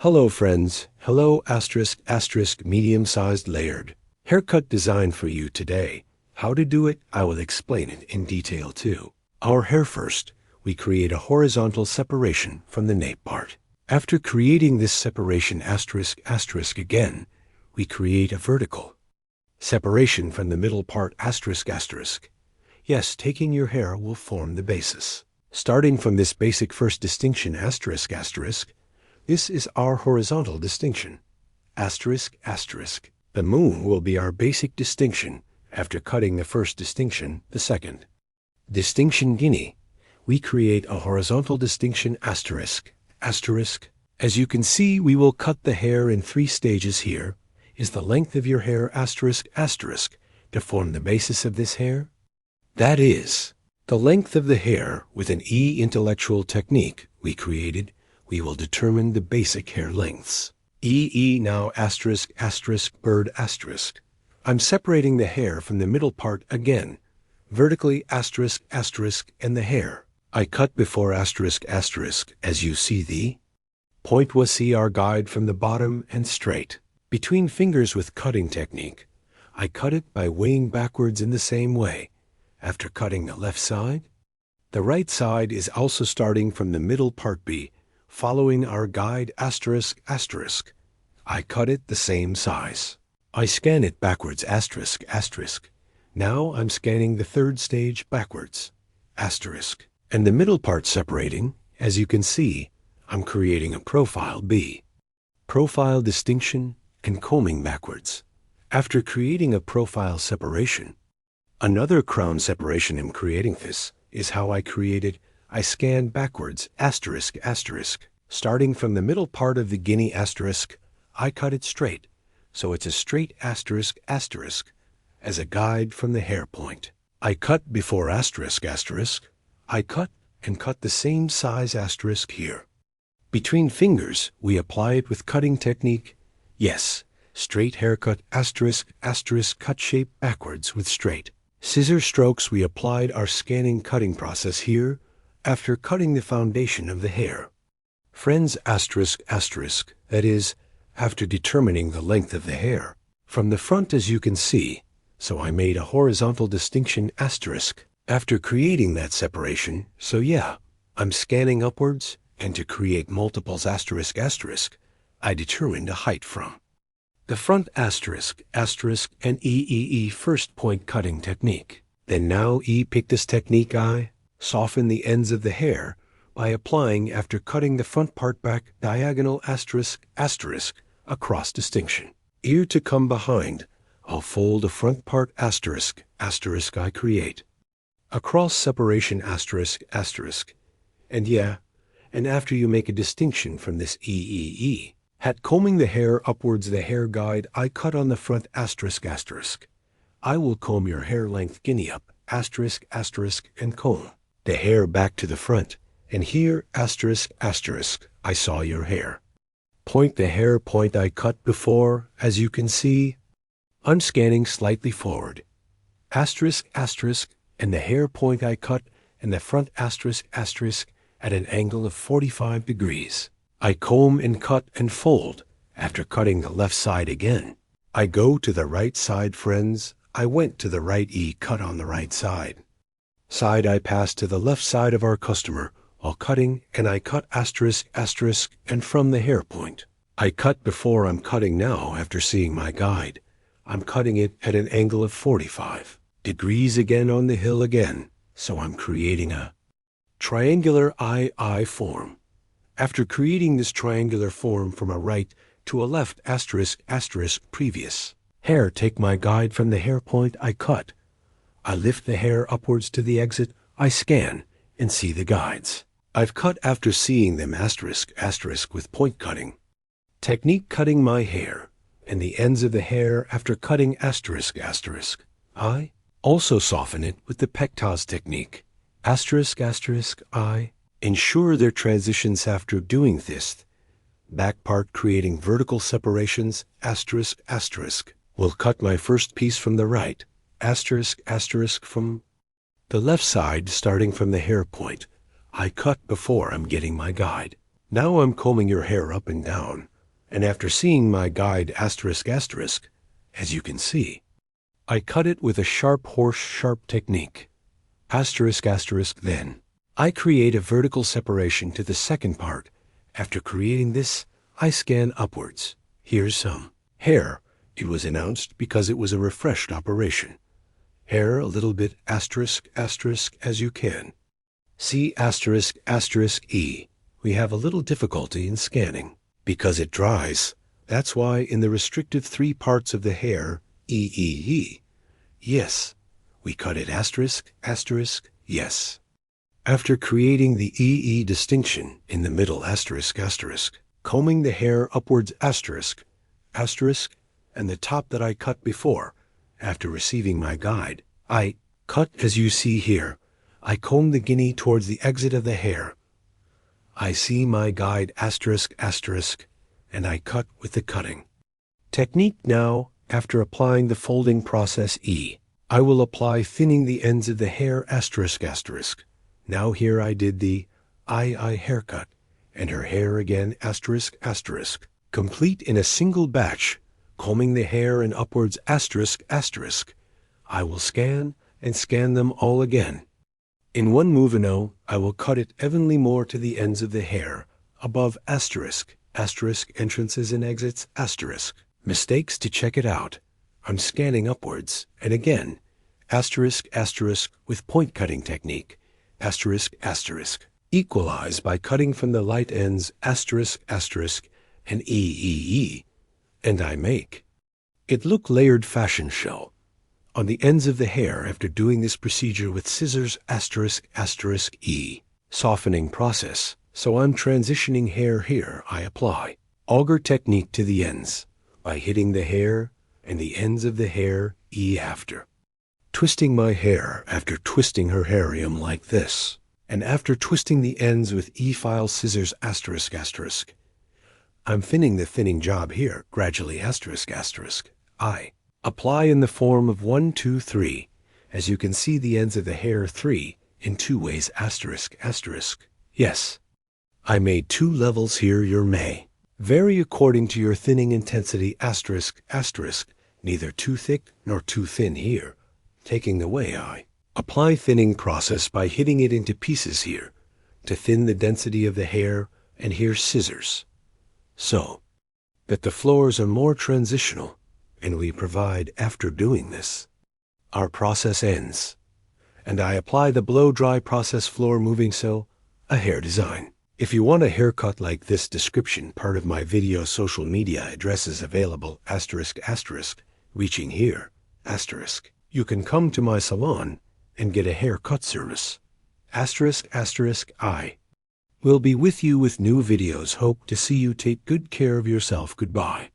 Hello friends, hello asterisk medium-sized layered. Haircut design for you today. How to do it, I will explain it in detail too. Our hair first, we create a horizontal separation from the nape part. After creating this separation asterisk again, we create a vertical separation from the middle part asterisk. Yes, taking your hair will form the basis. Starting from this basic first distinction asterisk, this is our horizontal distinction. Asterisk. The moon will be our basic distinction after cutting the first distinction, the second. Distinction guinea. We create a horizontal distinction asterisk. As you can see, we will cut the hair in 3 stages. Here is the length of your hair asterisk to form the basis of this hair. That is the length of the hair with an intellectual technique we created. We will determine the basic hair lengths. Now asterisk bird asterisk. I'm separating the hair from the middle part again, vertically asterisk and the hair. I cut before asterisk as you see the point was see our guide from the bottom and straight. Between fingers with cutting technique, I cut it by weighing backwards in the same way. After cutting the left side, the right side is also starting from the middle part B, following our guide asterisk. I cut it the same size. I scan it backwards asterisk. Now I'm scanning the 3rd stage backwards asterisk. And the middle part separating, as you can see, I'm creating a profile B. Profile distinction and combing backwards. After creating a profile separation, another crown separation in creating this is how I created. I scan backwards asterisk. Starting from the middle part of the guinea asterisk, I cut it straight, so it's a straight asterisk as a guide from the hair point. I cut before asterisk. I cut and cut the same size asterisk here. Between fingers, we apply it with cutting technique. Yes, straight haircut asterisk cut shape backwards with straight scissor strokes. We applied our scanning cutting process here after cutting the foundation of the hair. Friends asterisk, that is, after determining the length of the hair from the front, as you can see, so I made a horizontal distinction asterisk after creating that separation. So yeah, I'm scanning upwards, and to create multiples asterisk, I determined a height from the front asterisk and first point cutting technique. Then now pick this technique. I soften the ends of the hair by applying after cutting the front part back diagonal asterisk across distinction. Ear to come behind, I'll fold the front part asterisk I create. Across separation asterisk. And yeah, and after you make a distinction from this hat combing the hair upwards, the hair guide I cut on the front asterisk. I will comb your hair length guinea up asterisk and comb the hair back to the front. And here asterisk I saw your hair. Point the hair point I cut before, as you can see. I'm scanning slightly forward. Asterisk and the hair point I cut and the front asterisk at an angle of 45 degrees. I comb and cut and fold. After cutting the left side again, I go to the right side, friends. I went to the right cut on the right side. I pass to the left side of our customer while cutting, and I cut asterisk and from the hair point. I cut before. I'm cutting now after seeing my guide. I'm cutting it at an angle of 45 degrees again on the hill again, so I'm creating a triangular I form. After creating this triangular form from a right to a left asterisk previous hair, take my guide from the hair point I cut. I lift the hair upwards to the exit. I scan and see the guides I've cut after seeing them asterisk with point cutting technique, cutting my hair and the ends of the hair after cutting asterisk. I also soften it with the pectaz technique asterisk. I ensure their transitions after doing this. Back part creating vertical separations asterisk. Will cut my first piece from the right asterisk from the left side, starting from the hair point I cut before. I'm getting my guide. Now I'm combing your hair up and down And after seeing my guide asterisk asterisk, as you can see, I cut it with a sharp horse sharp technique. Asterisk asterisk then. I create a vertical separation to the second part. After creating this, I scan upwards. Here's some. Hair. It was announced because it was a refreshed operation. Hair a little bit asterisk asterisk as you can. See asterisk asterisk E. We have a little difficulty in scanning because it dries. That's why in the restrictive 3 parts of the hair, E. Yes. We cut it asterisk asterisk yes. After creating the EE distinction in the middle asterisk asterisk, combing the hair upwards asterisk asterisk and the top that I cut before, after receiving my guide, I cut as you see here. I comb the guinea towards the exit of the hair. I see my guide asterisk asterisk and I cut with the cutting technique. Now, after applying the folding process E, I will apply thinning the ends of the hair asterisk asterisk. Now here I did the I haircut and her hair again asterisk asterisk, complete in a single batch, combing the hair and upwards asterisk asterisk. I will scan and scan them all again. In one movino, I will cut it evenly more to the ends of the hair, above asterisk asterisk entrances and exits asterisk. Mistakes to check it out. I'm scanning upwards, and again, asterisk asterisk with point cutting technique, asterisk asterisk. Equalize by cutting from the light ends asterisk asterisk and E. And I make it look layered fashion show. On the ends of the hair after doing this procedure with scissors asterisk asterisk E. Softening process. So I'm transitioning hair here. I apply auger technique to the ends by hitting the hair and the ends of the hair E after. Twisting my hair after twisting her harium like this. And after twisting the ends with E-file scissors asterisk asterisk. I'm thinning the thinning job here gradually asterisk asterisk. I apply in the form of 1, 2, 3. As you can see the ends of the hair 3 in 2 ways asterisk asterisk. Yes. I made 2 levels here. Your may vary according to your thinning intensity asterisk asterisk. Neither too thick nor too thin here. Taking the way I apply thinning process by hitting it into pieces here to thin the density of the hair, and here scissors. So that the floors are more transitional, and we provide after doing this. Our process ends, and I apply the blow-dry process floor moving so, a hair design. If you want a haircut like this description, part of my video social media addresses available asterisk asterisk, reaching here, asterisk. You can come to my salon and get a haircut service. Asterisk asterisk I will be with you with new videos. Hope to see you. Take good care of yourself. Goodbye.